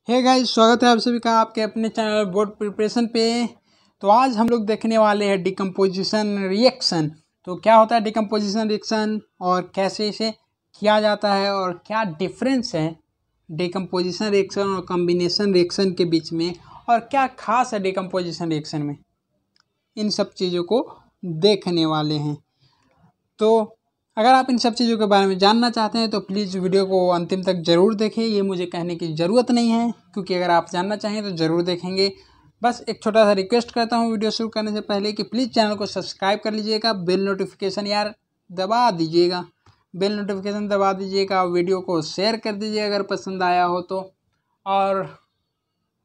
Hey guys, स्वागत है आप सभी का आपके अपने चैनल बोर्ड प्रिपरेशन पे। तो आज हम लोग देखने वाले हैं डिकम्पोजिशन रिएक्शन। तो क्या होता है डिकम्पोजिशन रिएक्शन और कैसे इसे किया जाता है और क्या डिफरेंस है डिकम्पोजिशन रिएक्शन और कॉम्बिनेशन रिएक्शन के बीच में, और क्या खास है डिकम्पोजिशन रिएक्शन में, इन सब चीज़ों को देखने वाले हैं। तो अगर आप इन सब चीज़ों के बारे में जानना चाहते हैं तो प्लीज़ वीडियो को अंतिम तक ज़रूर देखें। ये मुझे कहने की ज़रूरत नहीं है, क्योंकि अगर आप जानना चाहें तो ज़रूर देखेंगे। बस एक छोटा सा रिक्वेस्ट करता हूँ वीडियो शुरू करने से पहले कि प्लीज़ चैनल को सब्सक्राइब कर लीजिएगा, बेल नोटिफिकेशन यार दबा दीजिएगा, बेल नोटिफिकेशन दबा दीजिएगा, वीडियो को शेयर कर दीजिए अगर पसंद आया हो तो, और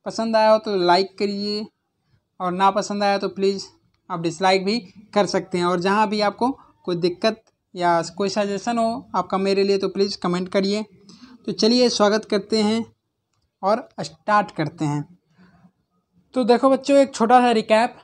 पसंद आया हो तो लाइक करिए, और ना पसंद आया तो प्लीज़ आप डिसलाइक भी कर सकते हैं। और जहाँ भी आपको कोई दिक्कत या कोई सजेशन हो आपका मेरे लिए तो प्लीज़ कमेंट करिए। तो चलिए स्वागत करते हैं और स्टार्ट करते हैं। तो देखो बच्चों, एक छोटा सा रिकैप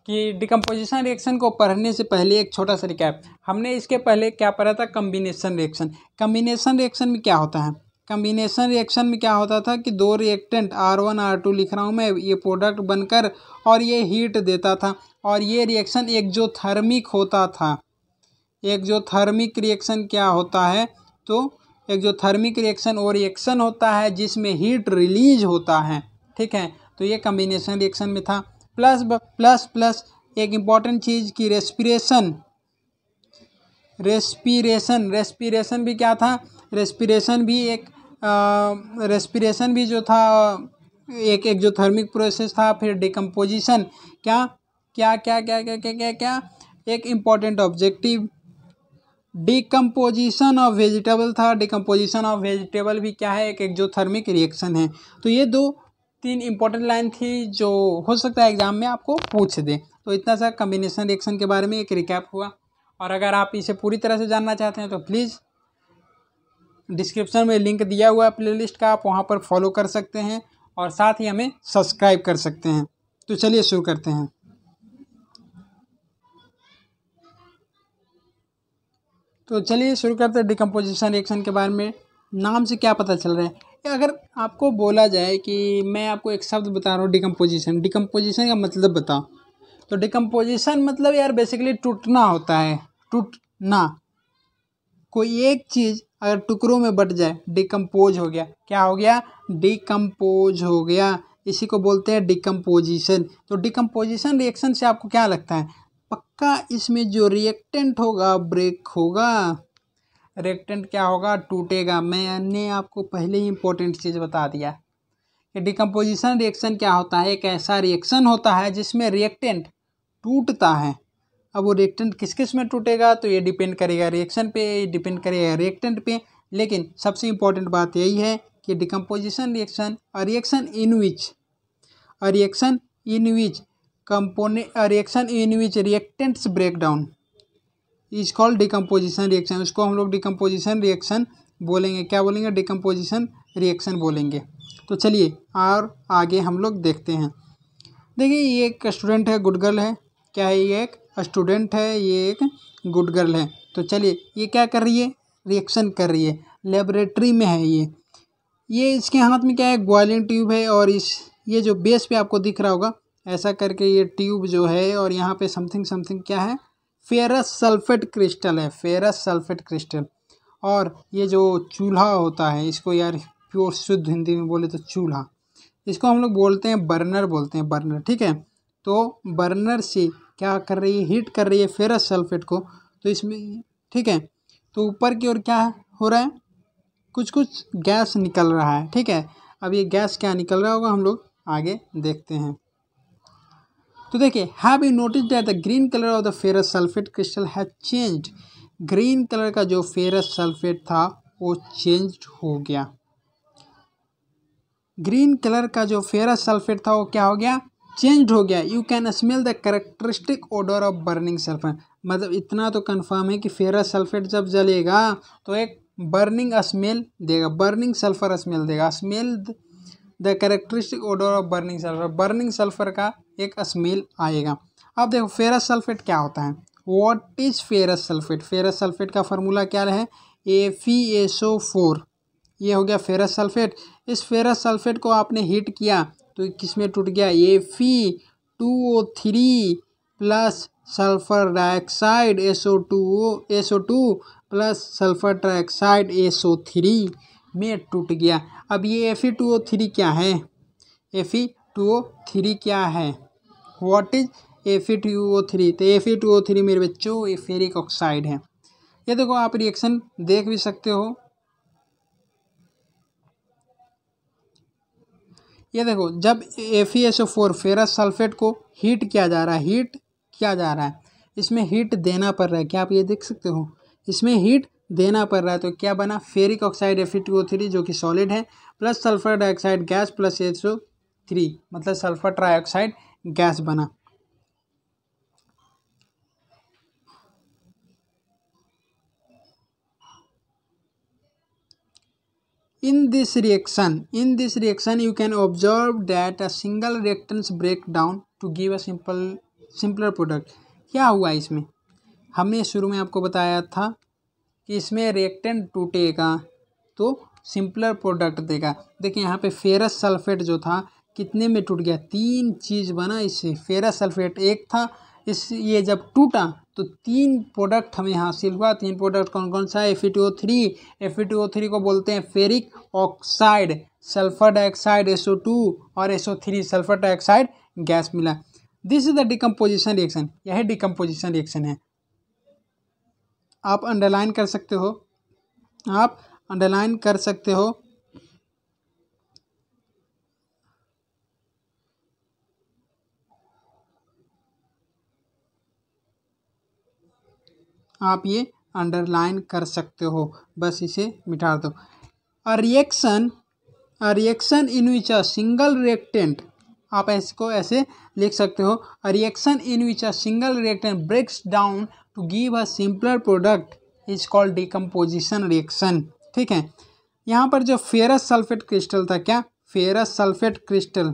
कि डिकम्पोजिशन रिएक्शन को पढ़ने से पहले एक छोटा सा रिकैप। हमने इसके पहले क्या पढ़ा था, कम्बिनेशन रिएक्शन। कम्बिनेशन रिएक्शन में क्या होता है, कम्बिनेशन रिएक्शन में क्या होता था कि दो रिएक्टेंट R1 R2 लिख रहा हूँ मैं, ये प्रोडक्ट बनकर और ये हीट देता था, और ये रिएक्शन एक्जोथर्मिक होता था। एक्जोथर्मिक रिएक्शन क्या होता है, तो एक्जोथर्मिक रिएक्शन वो रिएक्शन होता है जिसमें हीट रिलीज होता है, ठीक है। तो ये कम्बिनेशन रिएक्शन में था। प्लस प्लस प्लस एक इम्पॉर्टेंट चीज़ की रेस्पिरेशन भी क्या था, रेस्पिरेशन भी जो था एक एक्जोथर्मिक प्रोसेस था। फिर डिकम्पोजिशन क्या क्या क्या क्या क्या क्या क्या क्या एक important objective decomposition of vegetable था। डिकम्पोजिशन ऑफ वेजिटेबल भी क्या है, एक एक्जोथर्मिक रिएक्शन है। तो ये दो तीन इंपॉर्टेंट लाइन थी जो हो सकता है एग्जाम में आपको पूछ दे। तो इतना सा कम्बिनेशन रिएक्शन के बारे में एक रिकैप हुआ। और अगर आप इसे पूरी तरह से जानना चाहते हैं तो प्लीज़ डिस्क्रिप्शन में लिंक दिया हुआ है प्लेलिस्ट का, आप वहाँ पर फॉलो कर सकते हैं और साथ ही हमें सब्सक्राइब कर सकते हैं। तो चलिए शुरू करते हैं। तो चलिए शुरू करते हैं डिकम्पोजिशन रिएक्शन के बारे में। नाम से क्या पता चल रहा है, अगर आपको बोला जाए कि मैं आपको एक शब्द बता रहा हूँ डिकम्पोजिशन का मतलब बताओ, तो डिकम्पोजिशन मतलब यार बेसिकली टूटना होता है। टूटना, कोई एक चीज़ अगर टुकड़ों में बट जाए, डिकम्पोज हो गया। क्या हो गया, डिकम्पोज हो गया। इसी को बोलते हैं डिकम्पोजिशन। तो डिकम्पोजिशन रिएक्शन से आपको क्या लगता है, पक्का इसमें जो रिएक्टेंट होगा ब्रेक होगा, रिएक्टेंट क्या होगा, टूटेगा। मैंने आपको पहले ही इंपॉर्टेंट चीज़ बता दिया कि डिकम्पोजिशन रिएक्शन क्या होता है, एक ऐसा रिएक्शन होता है जिसमें रिएक्टेंट टूटता है। अब वो रिएक्टेंट किस किस में टूटेगा, तो ये डिपेंड करेगा रिएक्शन पे, डिपेंड करेगा रिएक्टेंट पे। लेकिन सबसे इम्पॉर्टेंट बात यही है कि decomposition reaction reaction in which reactants break down is called decomposition reaction. उसको हम लोग डिकम्पोजिशन रिएक्शन बोलेंगे। क्या बोलेंगे, डिकम्पोजिशन रिएक्शन बोलेंगे। तो चलिए और आगे हम लोग देखते हैं। देखिए ये एक स्टूडेंट है, गुड गर्ल है। क्या है, ये एक स्टूडेंट है, ये एक गुड गर्ल है। तो चलिए ये क्या कर रही है, रिएक्शन कर रही है, लेबोरेटरी में है ये इसके हाथ में क्या है, बॉयलिंग ट्यूब है, और ये जो बेस पे आपको दिख रहा होगा ऐसा करके ये ट्यूब जो है, और यहाँ पे समथिंग क्या है, फेरस सल्फेट क्रिस्टल है, फेरस सल्फेट क्रिस्टल। और ये जो चूल्हा होता है, इसको यार प्योर शुद्ध हिंदी में बोले तो चूल्हा, इसको हम लोग बोलते हैं बर्नर, बोलते हैं बर्नर, ठीक है। तो बर्नर से क्या कर रही है, हीट कर रही है फेरस सल्फेट को। तो इसमें ठीक है, तो ऊपर की ओर क्या हो रहा है, कुछ गैस निकल रहा है, ठीक है। अब ये गैस क्या निकल रहा होगा हम लोग आगे देखते हैं। तो देखिए, have you notice that the green colour of the ferrous sulphate crystal has changed. Green colour का जो फेरस सल्फेट था वो चेंज हो गया। ग्रीन कलर का जो फेरस सल्फेट था वो क्या हो गया, चेंज हो गया। You can smell the characteristic odour of burning sulphur. मतलब इतना तो कंफर्म है कि फेरस सल्फेट जब जलेगा तो एक बर्निंग स्मेल देगा, बर्निंग सल्फर स्मेल देगा। Smell the characteristic odour of burning sulphur, burning sulphur का एक स्मेल आएगा। अब देखो फेरस सल्फेट क्या होता है, what is ferrous sulphate. Ferrous sulphate का फार्मूला क्या है, FeSO4। ये हो गया फेरस सल्फेट। इस फेरस सल्फेट को आपने हीट किया तो किस में टूट गया, Fe2O3 plus sulphur dioxide SO2 plus sulphur trioxide SO3 में टूट गया। अब ये Fe2O3 क्या है, Fe2O3 क्या है, व्हाट इज Fe2O3? तो Fe2O3 मेरे बच्चों ये फेरिक ऑक्साइड है। ये देखो आप रिएक्शन देख भी सकते हो, ये देखो जब FeSO4 फेरस सल्फेट को हीट किया जा रहा है, इसमें हीट देना पड़ रहा है, क्या आप ये देख सकते हो, इसमें हीट देना पड़ रहा है, तो क्या बना, फेरिक ऑक्साइड Fe2O3 जो कि सॉलिड है plus sulphur dioxide gas plus SO3 मतलब सल्फर ट्राइऑक्साइड गैस बना। In this reaction you can observe that a single reactants break down to give a simpler product। क्या हुआ इसमें, हमने शुरू में आपको बताया था कि इसमें रिएक्टेंट टूटेगा तो सिंपलर प्रोडक्ट देगा। देखिए यहाँ पे फेरस सल्फेट जो था कितने में टूट गया, 3 चीज़ बना इससे। फेरस सल्फेट एक था, ये जब टूटा तो 3 प्रोडक्ट हमें हासिल हुआ। 3 प्रोडक्ट कौन कौन सा है, Fe2O3 को बोलते हैं ferric oxide, sulphur dioxide SO2 और SO3 सल्फर डाइऑक्साइड गैस मिला। This is the decomposition reaction, यह डिकम्पोजिशन रिएक्शन है। आप अंडरलाइन कर सकते हो, आप ये अंडरलाइन कर सकते हो, बस इसे मिटा दो। A reaction in which a single reactant, आप इसको ऐसे लिख सकते हो, a reaction in which a single reactant breaks down to give a simpler product is called decomposition reaction. ठीक है, यहाँ पर जो फेरस सल्फेट क्रिस्टल था, क्या फेरस सल्फेट क्रिस्टल,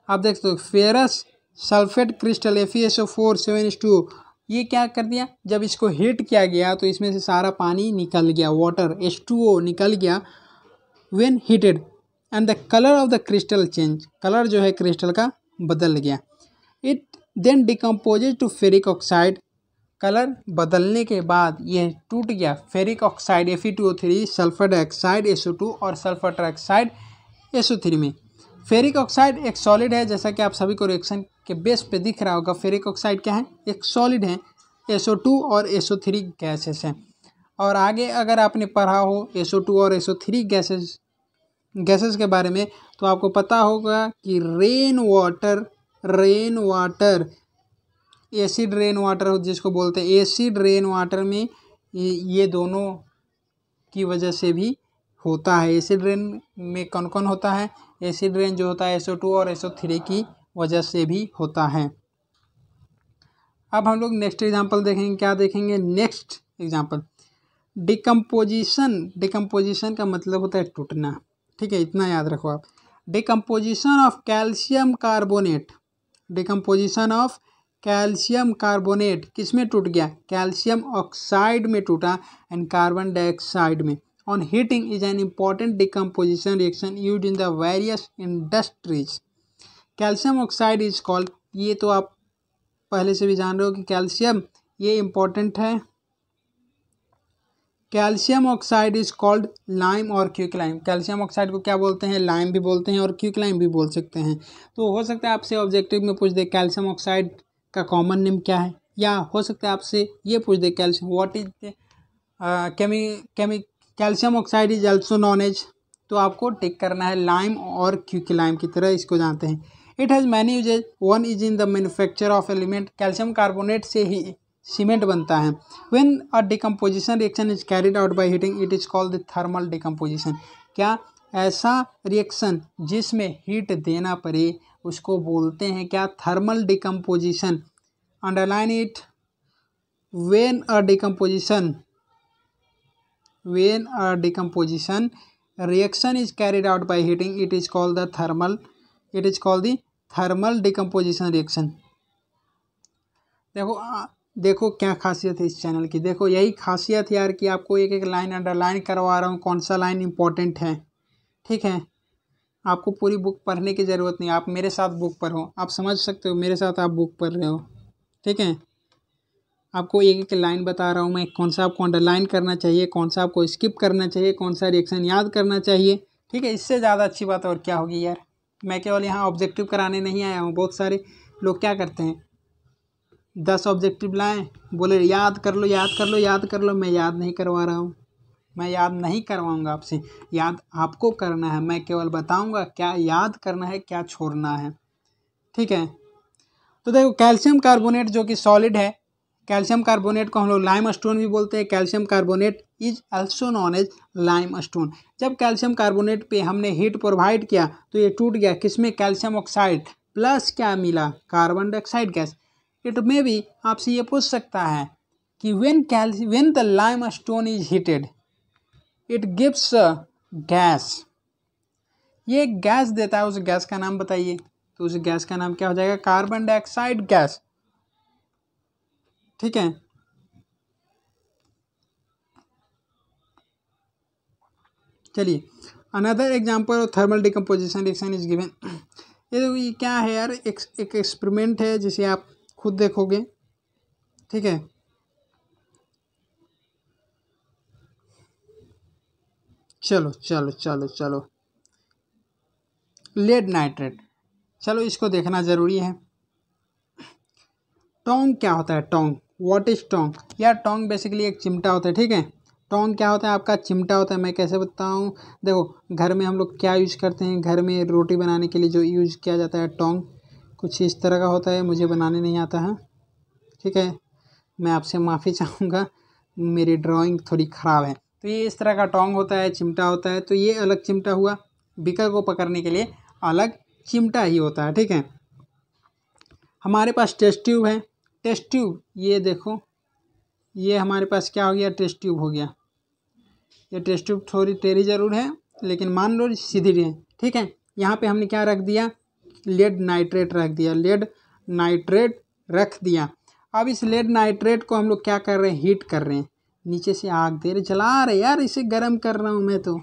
आप देख सकते हो ferrous sulphate crystal FeSO4 7H2O, ये क्या कर दिया, जब इसको हीट किया गया तो इसमें से सारा पानी निकल गया, वाटर H2O निकल गया when heated and the colour of the crystal change, colour जो है क्रिस्टल का बदल गया। It then decomposes to ferric oxide, colour बदलने के बाद ये टूट गया ferric oxide Fe2O3 sulphur dioxide SO2 और सल्फर ट्राइऑक्साइड SO3 में। फेरिक ऑक्साइड एक सॉलिड है, जैसा कि आप सभी को रिएक्शन के बेस पे दिख रहा होगा। फेरिक ऑक्साइड क्या है, एक सॉलिड है, SO2 और SO3 गैसेस हैं। और आगे अगर आपने पढ़ा हो SO2 और SO3 गैसेस के बारे में तो आपको पता होगा कि rain water acid rain water जिसको बोलते हैं, एसिड रेन वाटर में ये दोनों की वजह से भी होता है। एसिड रेन में कौन कौन होता है, एसिड रेन जो होता है SO2 और SO3 की वजह से भी होता है। अब हम लोग नेक्स्ट एग्जांपल देखेंगे, क्या देखेंगे, नेक्स्ट एग्जांपल डिकम्पोजिशन का मतलब होता है टूटना। ठीक है, इतना याद रखो आप। डिकम्पोजिशन ऑफ कैल्शियम कार्बोनेट किस में टूट गया, कैल्शियम ऑक्साइड में टूटा एंड कार्बन डाइऑक्साइड में। On heating is an important decomposition reaction used in the various industries. Calcium oxide is called, ये तो आप पहले से भी जान रहे हो कि कैल्शियम ये इम्पॉर्टेंट है। Calcium oxide is called lime और क्विकलाइम। कैल्शियम ऑक्साइड को क्या बोलते हैं, लाइम भी बोलते हैं और क्विकलाइम भी बोल सकते हैं। तो हो सकता है आपसे ऑब्जेक्टिव में पूछ दे कैल्शियम ऑक्साइड का कॉमन नेम क्या है, या हो सकता है आपसे ये पूछ दे calcium what is calcium oxide is also known as, तो आपको टिक करना है लाइम और क्विकलाइम की तरह इसको जानते हैं। It has many uses, one is in the manufacture of element, calcium carbonate से ही सीमेंट बनता है। When a decomposition reaction is carried out by heating it is called the thermal decomposition. क्या ऐसा रिएक्शन जिसमें हीट देना पड़े उसको बोलते हैं क्या, thermal decomposition. Underline it, when a decomposition reaction is carried out by heating it is called the thermal decomposition reaction। देखो देखो क्या खासियत है इस चैनल की, देखो यही खासियत यार कि आपको एक एक लाइन अंडरलाइन करवा रहा हूँ, कौन सा लाइन इंपॉर्टेंट है। ठीक है, आपको पूरी बुक पढ़ने की ज़रूरत नहीं, आप मेरे साथ बुक पढ़ो, आप समझ सकते हो, मेरे साथ आप बुक पढ़ रहे हो। ठीक है, आपको एक एक लाइन बता रहा हूँ मैं, कौन सा आपको अंडरलाइन करना चाहिए, कौन सा आपको स्किप करना चाहिए, कौन सा रिएक्शन याद करना चाहिए। ठीक है, इससे ज़्यादा अच्छी बात और क्या होगी यार। मैं केवल यहाँ ऑब्जेक्टिव कराने नहीं आया हूँ। बहुत सारे लोग क्या करते हैं, 10 ऑब्जेक्टिव लाएं, बोले याद कर लो याद कर लो याद कर लो। मैं याद नहीं करवा रहा हूँ, मैं याद नहीं करवाऊँगा आपसे, याद आपको करना है। मैं केवल बताऊँगा क्या याद करना है, क्या छोड़ना है। ठीक है, तो देखो कैल्शियम कार्बोनेट जो कि सॉलिड है, कैल्शियम कार्बोनेट को हम लोग लाइम स्टोन भी बोलते हैं। Calcium carbonate is also known as lime stone. जब कैल्शियम कार्बोनेट पे हमने हीट प्रोवाइड किया तो ये टूट गया, किसमें, कैल्शियम ऑक्साइड प्लस क्या मिला, कार्बन डाइऑक्साइड गैस। इट में भी आपसे ये पूछ सकता है कि when the lime stone is heated it gives gas, ये गैस देता है, उस गैस का नाम बताइए। तो उस गैस का नाम क्या हो जाएगा, कार्बन डाइऑक्साइड गैस। ठीक है, चलिए another example of thermal decomposition reaction is given. ये क्या है यार, एक एक्सपेरिमेंट है जिसे आप खुद देखोगे। ठीक है, चलो चलो चलो चलो, लेड नाइट्रेट, चलो इसको देखना ज़रूरी है। टोंग क्या होता है, टोंग, व्हाट इज टोंग यार। टोंग बेसिकली एक चिमटा होता है। ठीक है, टोंग क्या होता है, आपका चिमटा होता है। मैं कैसे बताऊँ, देखो घर में हम लोग क्या यूज़ करते हैं, घर में रोटी बनाने के लिए जो यूज़ किया जाता है टोंग कुछ इस तरह का होता है, मुझे बनाने नहीं आता है। ठीक है, मैं आपसे माफ़ी चाहूँगा, मेरी ड्राइंग थोड़ी ख़राब है। तो ये इस तरह का टोंग होता है, चिमटा होता है। तो ये अलग चिमटा हुआ, बीकर को पकड़ने के लिए अलग चिमटा ही होता है। ठीक है, हमारे पास टेस्ट ट्यूब है। टेस्ट ट्यूब, ये देखो, ये हमारे पास क्या हो गया, टेस्ट ट्यूब हो गया। ये टेस्ट ट्यूब थोड़ी टेढ़ी ज़रूर है, लेकिन मान लो सीधी है। ठीक है, यहाँ पे हमने क्या रख दिया, लेड नाइट्रेट रख दिया, लेड नाइट्रेट रख दिया। अब इस लेड नाइट्रेट को हम लोग क्या कर रहे हैं, हीट कर रहे हैं, नीचे से आग दे रहे, जला रहे यार, इसे गर्म कर रहा हूँ मैं, तो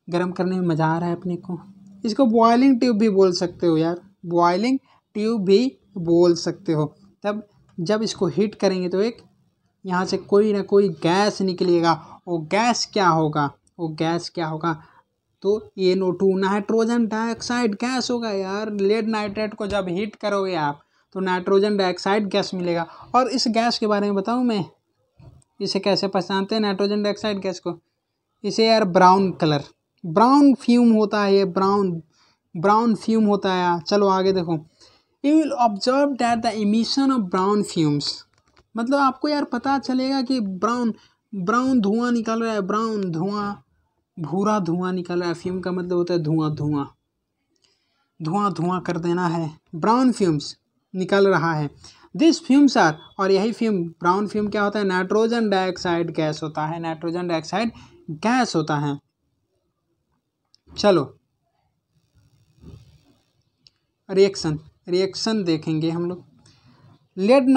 गर्म करने में मज़ा आ रहा है अपने को। इसको बॉयलिंग ट्यूब भी बोल सकते हो यार, बॉयलिंग ट्यूब भी बोल सकते हो। तब जब इसको हीट करेंगे तो एक यहाँ से कोई ना कोई गैस निकलेगा। वो गैस क्या होगा, वो गैस क्या होगा, तो NO2 नाइट्रोजन डाइऑक्साइड गैस होगा यार। लेड नाइट्रेट को जब हीट करोगे आप तो नाइट्रोजन डाइऑक्साइड गैस मिलेगा। और इस गैस के बारे में बताऊँ मैं, इसे कैसे पहचानते हैं नाइट्रोजन डाइऑक्साइड गैस को, इसे यार ब्राउन कलर, ब्राउन फ्यूम होता है ये, ब्राउन फ्यूम होता है यार। चलो आगे देखो, you will observe that the emission of brown fumes, मतलब आपको यार पता चलेगा कि ब्राउन धुआं निकल रहा है, ब्राउन धुआं, भूरा धुआं निकल रहा है। फ्यूम का मतलब होता है धुआं, धुआं कर देना है, ब्राउन फ्यूम्स निकल रहा है। दिस फ्यूम्स आर, और यही फ्यूम, ब्राउन फ्यूम क्या होता है, नाइट्रोजन डाइऑक्साइड गैस होता है, नाइट्रोजन डाइऑक्साइड गैस होता है। चलो रिएक्शन देखेंगे हम लोग। लेड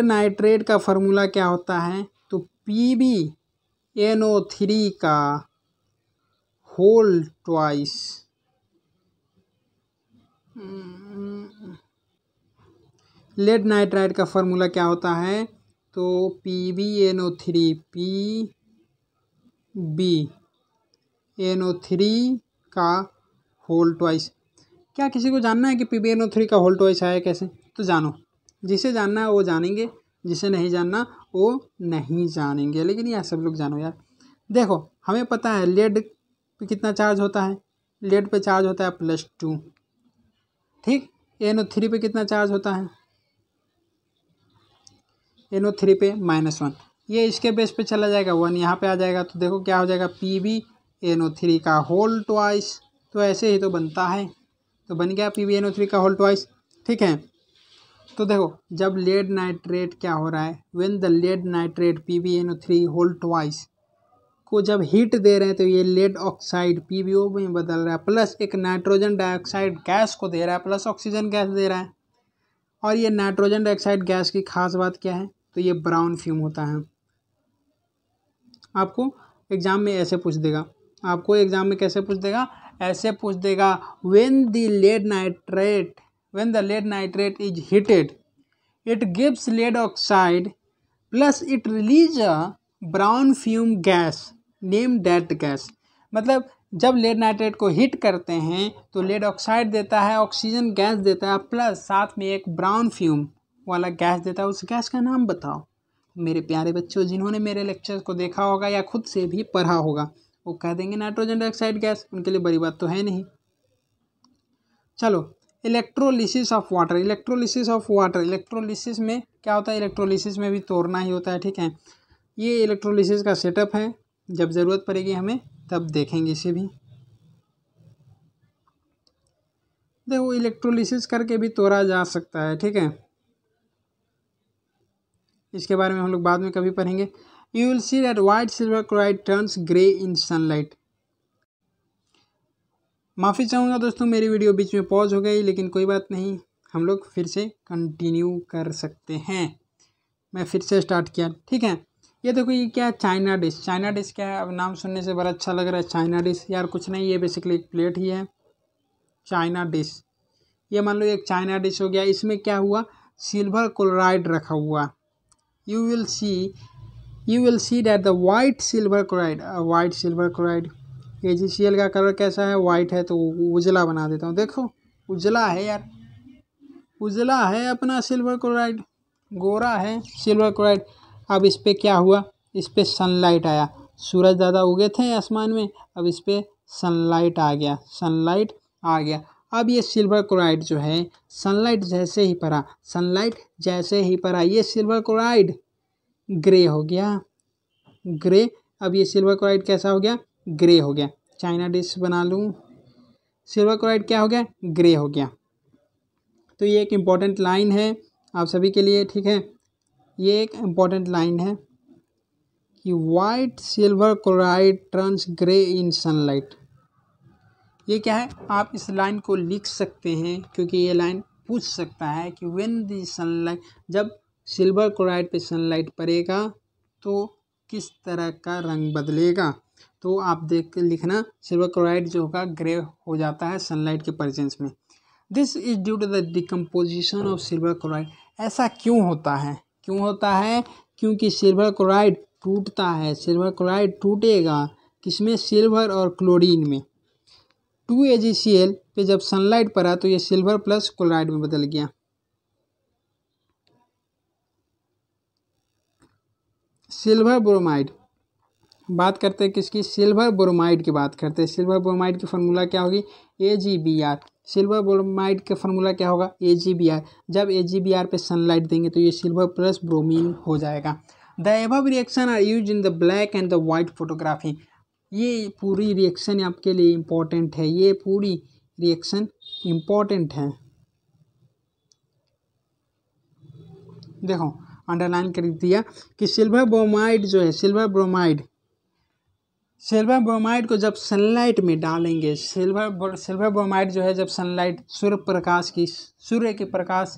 नाइट्रेट का फॉर्मूला क्या होता है, तो PbNO3 का होल ट्वाइस, लेड नाइट्राइड का फॉर्मूला क्या होता है, तो PbNO3 का होल ट्वाइस। क्या किसी को जानना है कि PbNO3 का होल ट्वाइस है कैसे, तो जानो, जिसे जानना है वो जानेंगे, जिसे नहीं जानना वो नहीं जानेंगे, लेकिन यार सब लोग जानो यार। देखो हमें पता है लेड पे कितना चार्ज होता है, लेड पे चार्ज होता है +2, ठीक। NO3 पे कितना चार्ज होता है, NO3 पे -1, ये इसके बेस पे चला जाएगा, 1 यहाँ पे आ जाएगा। तो देखो क्या हो जाएगा, PbNO3 का होल ट्वाइस। तो ऐसे ही तो बनता है, तो बन गया PbNO3 का होल ट्वाइस। ठीक है, तो देखो जब लेड नाइट्रेट क्या हो रहा है, when the lead nitrate PbNO3 whole twice को जब हीट दे रहे हैं तो ये लेड ऑक्साइड PbO में बदल रहा है, प्लस एक नाइट्रोजन डाइऑक्साइड गैस को दे रहा है, प्लस ऑक्सीजन गैस दे रहा है। और ये नाइट्रोजन डाइऑक्साइड गैस की खास बात क्या है, तो ये ब्राउन फ्यूम होता है। आपको एग्जाम में ऐसे पूछ देगा, आपको एग्जाम में कैसे पूछ देगा, ऐसे पूछ देगा, when the lead nitrate is heated it gives lead oxide plus it release a brown fume gas name that gas. मतलब जब लेड नाइट्रेट को हीट करते हैं तो लेड ऑक्साइड देता है, ऑक्सीजन गैस देता है, प्लस साथ में एक ब्राउन फ्यूम वाला गैस देता है। उस गैस का नाम बताओ। मेरे प्यारे बच्चों, जिन्होंने मेरे लेक्चर को देखा होगा या खुद से भी पढ़ा होगा, वो कह देंगे नाइट्रोजन डाइऑक्साइड गैस, उनके लिए बड़ी बात तो है नहीं। चलो, इलेक्ट्रोलिसिस ऑफ वाटर। इलेक्ट्रोलिसिस में क्या होता है, इलेक्ट्रोलिसिस में भी तोड़ना ही होता है, ठीक है। ये इलेक्ट्रोलिसिस का सेटअप है, जब ज़रूरत पड़ेगी हमें तब देखेंगे इसे भी। देखो, इलेक्ट्रोलिसिस करके भी तोड़ा जा सकता है, ठीक है। इसके बारे में हम लोग बाद में कभी पढ़ेंगे। You will see that white silver chloride turns grey in sunlight. माफ़ी चाहूँगा दोस्तों, मेरी वीडियो बीच में पॉज हो गई, लेकिन कोई बात नहीं, हम लोग फिर से कंटिन्यू कर सकते हैं। मैं फिर से स्टार्ट किया, ठीक है। ये देखो, ये क्या है, चाइना डिश। चाइना डिश क्या है, अब नाम सुनने से बड़ा अच्छा लग रहा है, चाइना डिश। यार कुछ नहीं, ये बेसिकली एक प्लेट ही है, चाइना डिश। ये मान लो एक चाइना डिश हो गया, इसमें क्या हुआ, सिल्वर क्लोराइड रखा हुआ। You will see that the white silver chloride AgCl का कलर कैसा है, वाइट है, तो उजला बना देता हूँ। देखो उजला है यार, उजला है अपना सिल्वर क्लोराइड, गोरा है सिल्वर क्लोराइड। अब इस पर क्या हुआ, इस पर सनलाइट आया, सूरज ज़्यादा उगे थे आसमान में, अब इस पर सनलाइट आ गया। अब ये सिल्वर क्लोराइड जो है, सनलाइट जैसे ही पड़ा ये सिल्वर क्लोराइड ग्रे हो गया, ग्रे। अब ये सिल्वर क्लोराइड कैसा हो गया, ग्रे हो गया। चाइना डिश बना लूँ, सिल्वर क्लोराइड क्या हो गया, ग्रे हो गया। तो ये एक इम्पॉर्टेंट लाइन है आप सभी के लिए, ठीक है। ये एक इम्पॉर्टेंट लाइन है कि white silver chloride turns grey इन सनलाइट। ये क्या है, आप इस लाइन को लिख सकते हैं, क्योंकि ये लाइन पूछ सकता है कि व्हेन द सनलाइट, जब सिल्वर क्लोराइड पे सनलाइट पड़ेगा तो किस तरह का रंग बदलेगा। तो आप देख के लिखना, सिल्वर क्लोराइड जो होगा ग्रे हो जाता है सनलाइट के प्रेजेंस में। This is due to the decomposition of silver chloride. ऐसा क्यों होता है, क्योंकि सिल्वर क्लोराइड टूटता है। सिल्वर क्लोराइड टूटेगा किसमें, सिल्वर और क्लोरीन में। 2AgCl पे जब सनलाइट पड़ा तो ये सिल्वर प्लस क्लोराइड में बदल गया। सिल्वर ब्रोमाइड, बात करते हैं किसकी, सिल्वर ब्रोमाइड की बात करते हैं। सिल्वर ब्रोमाइड की फार्मूला क्या होगी, AgBr। सिल्वर ब्रोमाइड का फार्मूला क्या होगा, AgBr। जब AgBr पे सनलाइट देंगे तो ये सिल्वर प्लस ब्रोमीन हो जाएगा। The above reaction are use in the black and the white photography. ये पूरी रिएक्शन आपके लिए इम्पोर्टेंट है, ये पूरी रिएक्शन इम्पोर्टेंट है। देखो अंडरलाइन कर दिया कि सिल्वर ब्रोमाइड जो है, सिल्वर ब्रोमाइड को जब सनलाइट में डालेंगे, सिल्वर ब्रोमाइड जो है जब सनलाइट सूर्य के प्रकाश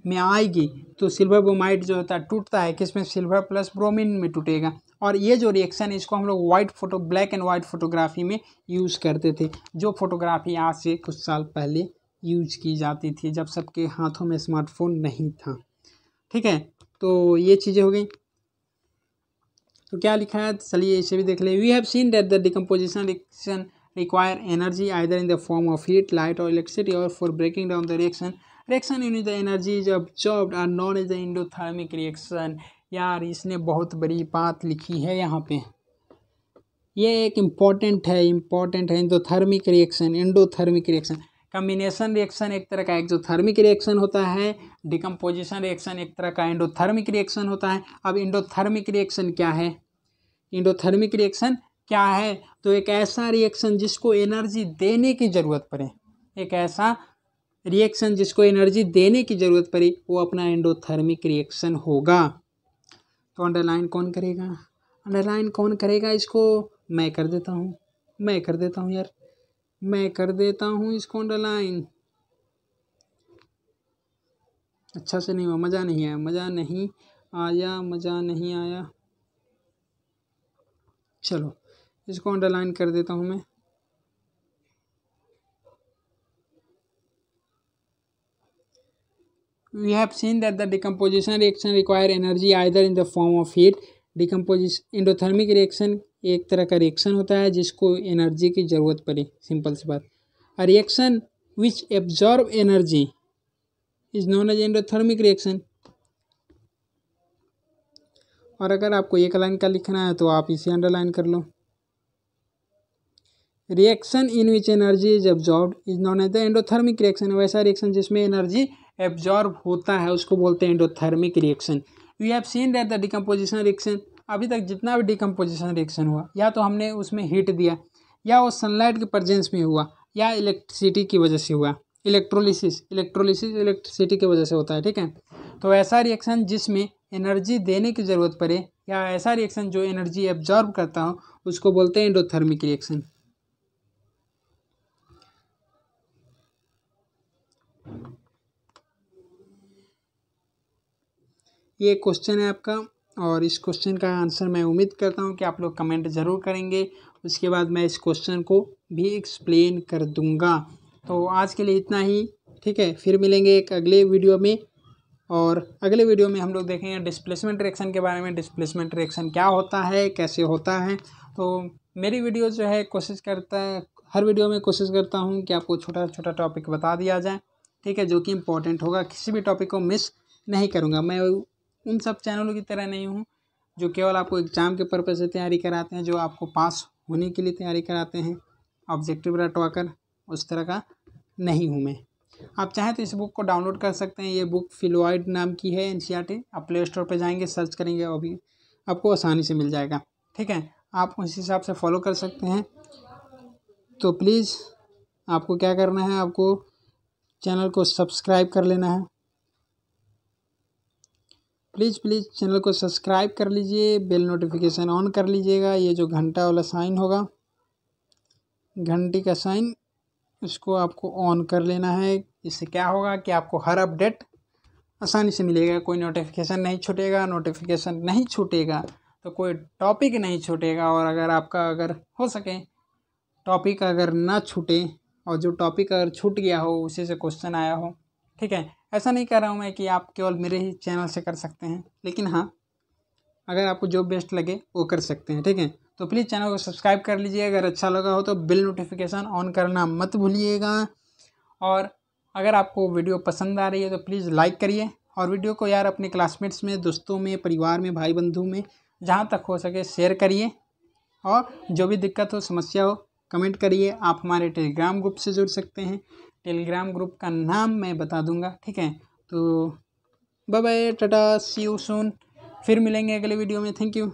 में आएगी तो सिल्वर ब्रोमाइड जो होता है टूटता है किसमें, सिल्वर प्लस ब्रोमीन में टूटेगा। और ये जो रिएक्शन है इसको हम लोग ब्लैक एंड वाइट फोटोग्राफी में यूज़ करते थे, जो फोटोग्राफी आज से कुछ साल पहले यूज की जाती थी, जब सबके हाथों में स्मार्टफोन नहीं था, ठीक है। तो ये चीज़ें हो गई। तो क्या लिखा है, चलिए इसे भी देख ले। We have seen that the decomposition reaction require energy either in the form of heat, light और इलेक्ट्रिसिटी, और for breaking down the reaction in the energy is absorbed are known as the endothermic reaction. यार इसने बहुत बड़ी बात लिखी है यहाँ पे, ये एक इम्पॉर्टेंट है एंडोथर्मिक रिएक्शन। कम्बिनेशन रिएक्शन एक तरह का एक्सोथर्मिक रिएक्शन होता है, डिकम्पोजिशन रिएक्शन एक तरह का एंडोथर्मिक रिएक्शन होता है। अब एंडोथर्मिक रिएक्शन क्या है, तो एक ऐसा रिएक्शन जिसको एनर्जी देने की ज़रूरत पड़े, वो अपना एंडोथर्मिक रिएक्शन होगा। तो अंडरलाइन कौन करेगा इसको, मैं कर देता हूँ यार, मैं कर देता हूँ इसको अंडरलाइन। अच्छा से नहीं हुआ, मज़ा नहीं आया, मज़ा नहीं आया, मज़ा नहीं आया। चलो इसको अंडरलाइन कर देता हूँ मैं। We have seen that the decomposition reaction require energy either in the form of heat. Decomposition endothermic reaction एक तरह का रिएक्शन होता है जिसको एनर्जी की ज़रूरत पड़े, सिंपल सी बात। A reaction which absorb energy is known as endothermic reaction. और अगर आपको एक लाइन का लिखना है तो आप इसे अंडरलाइन कर लो। Reaction in which energy is absorb is known as the endothermic reaction. वैसा रिएक्शन जिसमें एनर्जी एब्जॉर्ब होता है उसको बोलते हैं endothermic reaction. We have seen that the decomposition reaction, अभी तक जितना भी डिकम्पोजिशन रिएक्शन हुआ या तो हमने उसमें हीट दिया, या वो सनलाइट के प्रेजेंस में हुआ, या इलेक्ट्रिसिटी की वजह से हुआ। इलेक्ट्रोलिसिस इलेक्ट्रिसिटी की वजह से होता है, ठीक है। तो ऐसा रिएक्शन जिसमें एनर्जी देने की ज़रूरत पड़े या ऐसा रिएक्शन जो एनर्जी एब्जॉर्ब करता हो उसको बोलते हैं एंडोथर्मिक रिएक्शन। ये क्वेश्चन है आपका, और इस क्वेश्चन का आंसर मैं उम्मीद करता हूँ कि आप लोग कमेंट ज़रूर करेंगे। उसके बाद मैं इस क्वेश्चन को भी एक्सप्लेन कर दूँगा। तो आज के लिए इतना ही, ठीक है। फिर मिलेंगे एक अगले वीडियो में, और अगले वीडियो में हम लोग देखेंगे डिस्प्लेसमेंट रिएक्शन के बारे में। डिस्प्लेसमेंट रिएक्शन क्या होता है, कैसे होता है। तो मेरी वीडियो जो है कोशिश करता है, हर वीडियो में कोशिश करता हूँ कि आपको छोटा छोटा टॉपिक बता दिया जाए, ठीक है, जो कि इम्पोर्टेंट होगा। किसी भी टॉपिक को मिस नहीं करूँगा। मैं उन सब चैनलों की तरह नहीं हूँ जो केवल आपको एग्ज़ाम के पर्पज़ से तैयारी कराते हैं, जो आपको पास होने के लिए तैयारी कराते हैं, ऑब्जेक्टिव रटवाकर, उस तरह का नहीं हूँ मैं। आप चाहें तो इस बुक को डाउनलोड कर सकते हैं। ये बुक फिलोइड नाम की है, एनसीईआरटी। आप प्ले स्टोर पर जाएंगे, सर्च करेंगे, अभी आपको आसानी से मिल जाएगा, ठीक है। आप उस हिसाब से फॉलो कर सकते हैं। तो प्लीज़ आपको क्या करना है, आपको चैनल को सब्सक्राइब कर लेना है। प्लीज़ चैनल को सब्सक्राइब कर लीजिए, बेल नोटिफिकेशन ऑन कर लीजिएगा। ये जो घंटा वाला साइन होगा, घंटी का साइन, उसको आपको ऑन कर लेना है। इससे क्या होगा कि आपको हर अपडेट आसानी से मिलेगा, कोई नोटिफिकेशन नहीं छूटेगा। नोटिफिकेशन नहीं छूटेगा तो कोई टॉपिक नहीं छूटेगा। और अगर आपका, अगर हो सके टॉपिक अगर ना छूटे, और जो टॉपिक अगर छूट गया हो उसी से क्वेश्चन आया हो, ठीक है। ऐसा नहीं कर रहा हूँ मैं कि आप केवल मेरे ही चैनल से कर सकते हैं, लेकिन हाँ, अगर आपको जो बेस्ट लगे वो कर सकते हैं, ठीक है। तो प्लीज़ चैनल को सब्सक्राइब कर लीजिए। अगर अच्छा लगा हो तो बेल नोटिफिकेशन ऑन करना मत भूलिएगा। और अगर आपको वीडियो पसंद आ रही है तो प्लीज़ लाइक करिए, और वीडियो को यार अपने क्लासमेट्स में, दोस्तों में, परिवार में, भाई बंधु में, जहाँ तक हो सके शेयर करिए। और जो भी दिक्कत हो, समस्या हो, कमेंट करिए। आप हमारे टेलीग्राम ग्रुप से जुड़ सकते हैं। टेलीग्राम ग्रुप का नाम मैं बता दूंगा, ठीक है। तो बाय बाय, टाटा, सी यू सून। फिर मिलेंगे अगले वीडियो में। Thank you.